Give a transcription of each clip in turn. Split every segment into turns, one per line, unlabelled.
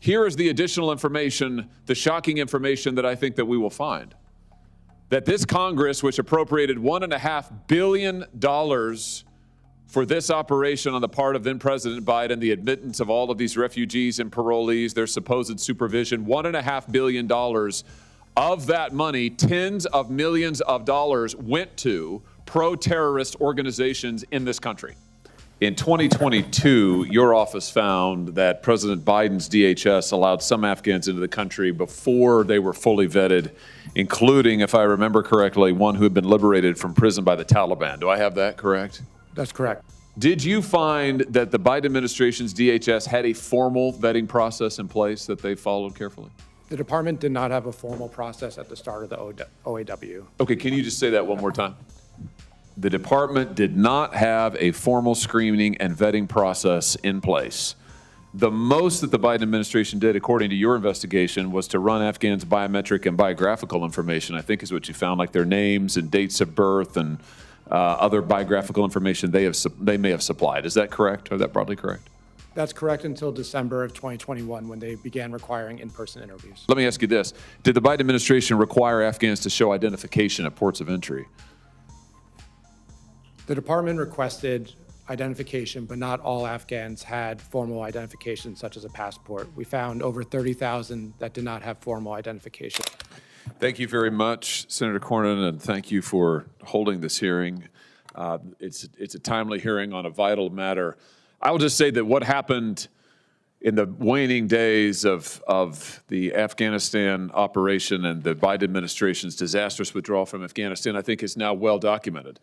Here is the additional information, the shocking information that I think that we will find. That this Congress, which appropriated $1.5 billion for this operation on the part of then President Biden, the admittance of all of these refugees and parolees, their supposed supervision, $1.5 billion of that money, tens of millions of dollars went to pro-terrorist organizations in this country. In 2022, your office found that President Biden's DHS allowed some Afghans into the country before they were fully vetted, including, if I remember correctly, one who had been liberated from prison by the Taliban. Do I have that correct?
That's correct.
Did you find that the Biden administration's DHS had a formal vetting process in place that they followed carefully?
The department did not have a formal process at the start of the OAW.
Okay, can you just say that one more time? The department did not have a formal screening and vetting process in place. The most that the Biden administration did, according to your investigation, was to run Afghans' biometric and biographical information, I think is what you found, like their names and dates of birth and other biographical information they may have supplied. Is that correct? Or is that broadly correct?
That's correct until December of 2021 when they began requiring in-person interviews.
Let me ask you this. Did the Biden administration require Afghans to show identification at ports of entry?
The department requested identification, but not all Afghans had formal identification, such as a passport. We found over 30,000 that did not have formal identification.
Thank you very much, Senator Cornyn, and thank you for holding this hearing. It's a timely hearing on a vital matter. I will just say that what happened in the waning days of the Afghanistan operation and the Biden administration's disastrous withdrawal from Afghanistan, I think is now well documented.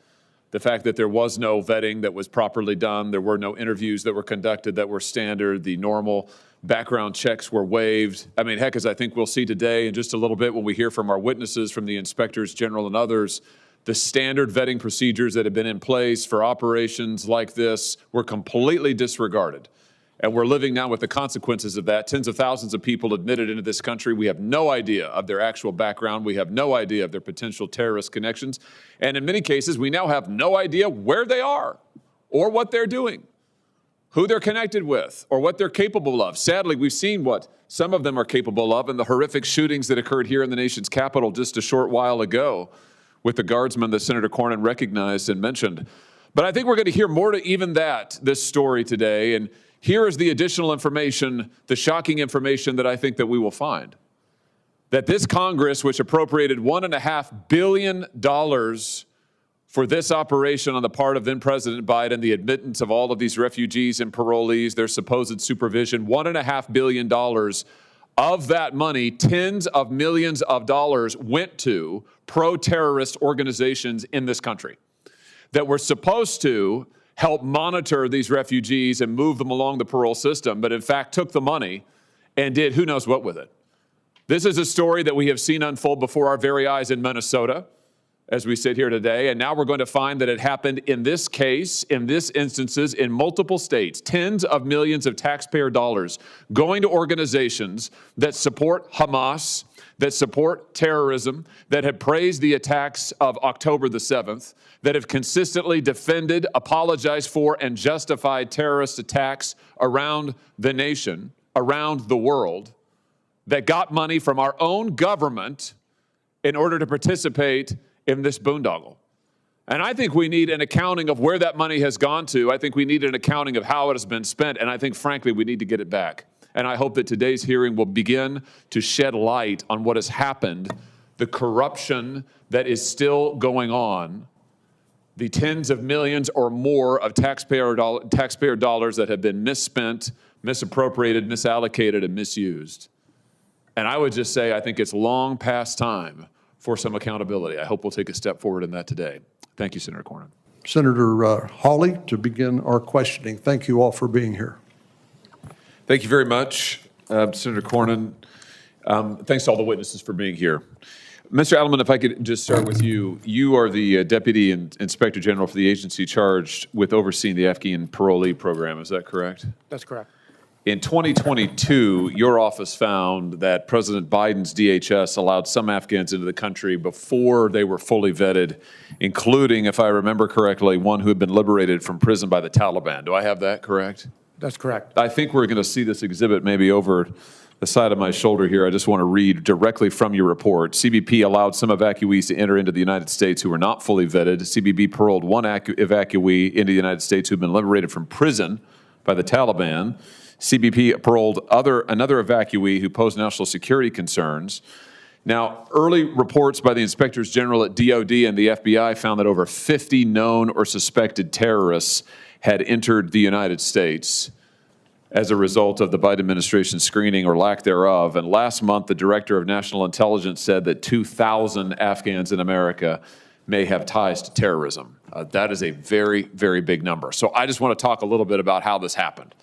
The fact that there was no vetting that was properly done, there were no interviews that were conducted that were standard, the normal background checks were waived. I mean, heck, as I think we'll see today in just a little bit when we hear from our witnesses, from the inspectors general and others, the standard vetting procedures that have been in place for operations like this were completely disregarded. And we're living now with the consequences of that. Tens of thousands of people admitted into this country. We have no idea of their actual background. We have no idea of their potential terrorist connections. And in many cases, we now have no idea where they are or what they're doing, who they're connected with, or what they're capable of. Sadly, we've seen what some of them are capable of in the horrific shootings that occurred here in the nation's capital just a short while ago with the guardsmen that Senator Cornyn recognized and mentioned. But I think we're going to hear more to even that, this story today. And here is the additional information, the shocking information that I think that we will find. That this Congress, which appropriated $1.5 billion for this operation on the part of then President Biden, the admittance of all of these refugees and parolees, their supposed supervision, $1.5 billion of that money, tens of millions of dollars went to pro-terrorist organizations in this country that were supposed to help monitor these refugees and move them along the parole system, but in fact took the money and did who knows what with it. This is a story that we have seen unfold before our very eyes in Minnesota as we sit here today, and now we're going to find that it happened in this case, in this instances, in multiple states, tens of millions of taxpayer dollars going to organizations that support Hamas, that support terrorism, that have praised the attacks of October the 7th, that have consistently defended, apologized for, and justified terrorist attacks around the nation, around the world, that got money from our own government in order to participate in this boondoggle. And I think we need an accounting of where that money has gone to. I think we need an accounting of how it has been spent. And I think, frankly, we need to get it back. And I hope that today's hearing will begin to shed light on what has happened, the corruption that is still going on, the tens of millions or more of taxpayer dollars that have been misspent, misappropriated, misallocated, and misused. And I would just say I think it's long past time for some accountability. I hope we'll take a step forward in that today. Thank you, Senator Cornyn.
Senator Hawley, to begin our questioning. Thank you all for being here.
Thank you very much, Senator Cornyn. Thanks to all the witnesses for being here. Mr. Adelman, if I could just start with you. You are the Deputy Inspector General for the agency charged with overseeing the Afghan parolee program. Is that correct?
That's correct.
In 2022, your office found that President Biden's DHS allowed some Afghans into the country before they were fully vetted, including, if I remember correctly, one who had been liberated from prison by the Taliban. Do I have that correct?
That's correct.
I think we're going to see this exhibit maybe over the side of my shoulder here, I just want to read directly from your report. CBP allowed some evacuees to enter into the United States who were not fully vetted. CBP paroled one evacuee into the United States who had been liberated from prison by the Taliban. CBP paroled another evacuee who posed national security concerns. Now, early reports by the inspectors general at DOD and the FBI found that over 50 known or suspected terrorists had entered the United States as a result of the Biden administration's screening or lack thereof. And last month, the director of national intelligence said that 2,000 Afghans in America may have ties to terrorism. That is a very, very big number. So I just want to talk a little bit about how this happened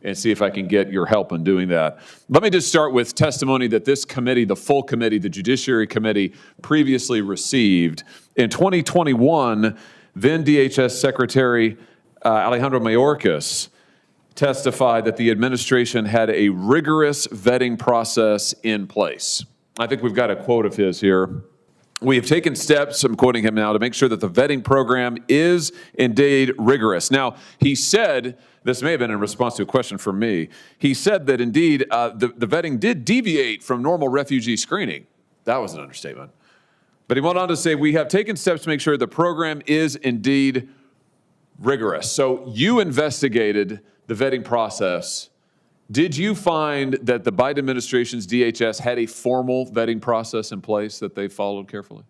and see if I can get your help in doing that. Let me just start with testimony that this committee, the full committee, the Judiciary Committee, previously received. In 2021, then DHS Secretary Alejandro Mayorkas testified that the administration had a rigorous vetting process in place. I think we've got a quote of his here. We have taken steps, I'm quoting him now, to make sure that the vetting program is indeed rigorous. Now, he said, this may have been in response to a question from me, he said that indeed the vetting did deviate from normal refugee screening. That was an understatement. But he went on to say, we have taken steps to make sure the program is indeed rigorous. So you investigated the vetting process. Did you find that the Biden administration's DHS had a formal vetting process in place that they followed carefully?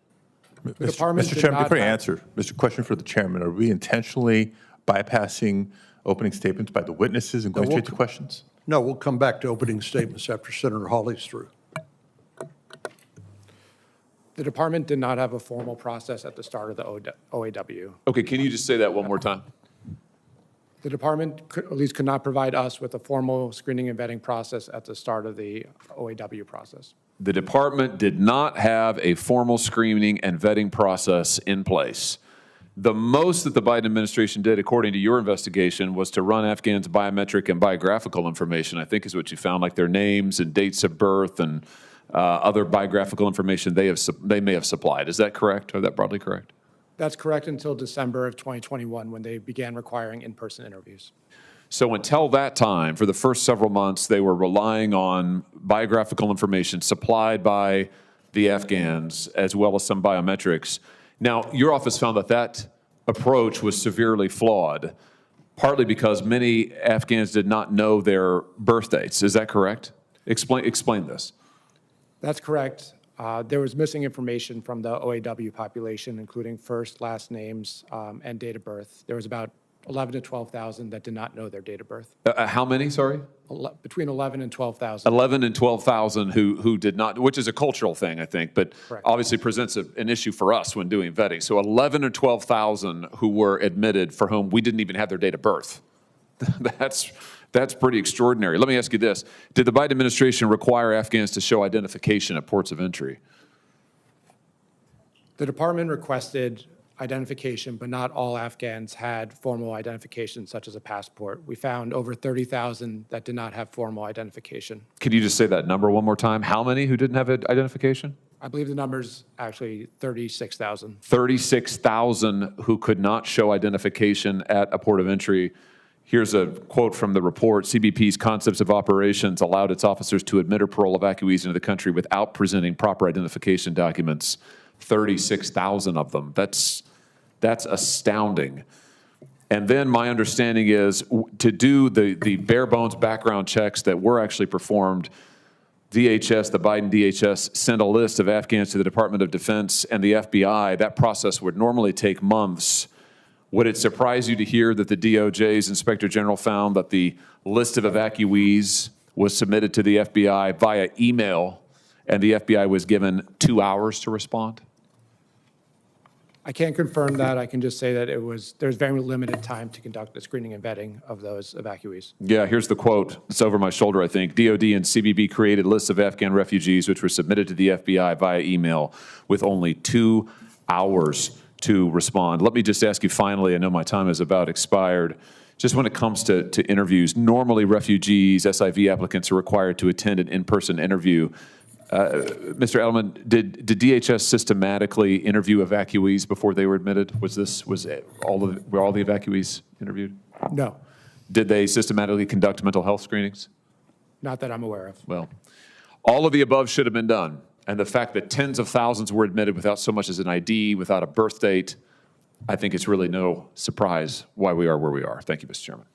Mr. Chairman, before you answer, question for the chairman. Are we intentionally bypassing opening statements by the witnesses and going straight to questions?
No, we'll come back to opening statements after Senator Hawley's through.
The department did not have a formal process at the start of the OAW.
Okay, can you just say that one more time?
The department at least could not provide us with a formal screening and vetting process at the start of the OAW process.
The department did not have a formal screening and vetting process in place. The most that the Biden administration did, according to your investigation, was to run Afghans' biometric and biographical information, I think is what you found, like their names and dates of birth and other biographical information they may have supplied. Is that correct? Or that broadly correct?
That's correct until December of 2021 when they began requiring in-person interviews.
So until that time, for the first several months, they were relying on biographical information supplied by the Afghans as well as some biometrics. Now, your office found that that approach was severely flawed, partly because many Afghans did not know their birth dates. Is that correct? Explain this.
That's correct. There was missing information from the OAW population, including first, last names, and date of birth. There was about 11 to 12,000 that did not know their date of birth.
How many, sorry?
Between 11 and 12,000.
11 and 12,000 who did not, which is a cultural thing, I think, but
Correct.
Obviously presents an issue for us when doing vetting. So 11 or 12,000 who were admitted for whom we didn't even have their date of birth. That's pretty extraordinary. Let me ask you this. Did the Biden administration require Afghans to show identification at ports of entry?
The department requested identification, but not all Afghans had formal identification, such as a passport. We found over 30,000 that did not have formal identification.
Could you just say that number one more time? How many who didn't have identification?
I believe the number's actually 36,000.
36,000 who could not show identification at a port of entry. Here's a quote from the report. CBP's concepts of operations allowed its officers to admit or parole evacuees into the country without presenting proper identification documents. 36,000 of them. That's astounding. And then my understanding is to do the bare bones background checks that were actually performed, DHS, the Biden DHS, sent a list of Afghans to the Department of Defense and the FBI. That process would normally take months. Would it surprise you to hear that the DOJ's Inspector General found that the list of evacuees was submitted to the FBI via email and the FBI was given 2 hours to respond?
I can't confirm that. I can just say that there's very limited time to conduct the screening and vetting of those evacuees.
Yeah, here's the quote. It's over my shoulder, I think. DOD and CBP created lists of Afghan refugees which were submitted to the FBI via email with only 2 hours to respond. Let me just ask you finally, I know my time is about expired, just when it comes to interviews, normally refugees, SIV applicants are required to attend an in-person interview. Mr. Edelman, did DHS systematically interview evacuees before they were admitted? Were all the evacuees interviewed?
No.
Did they systematically conduct mental health screenings?
Not that I'm aware of.
Well, all of the above should have been done. And the fact that tens of thousands were admitted without so much as an ID, without a birth date, I think it's really no surprise why we are where we are. Thank you, Mr. Chairman.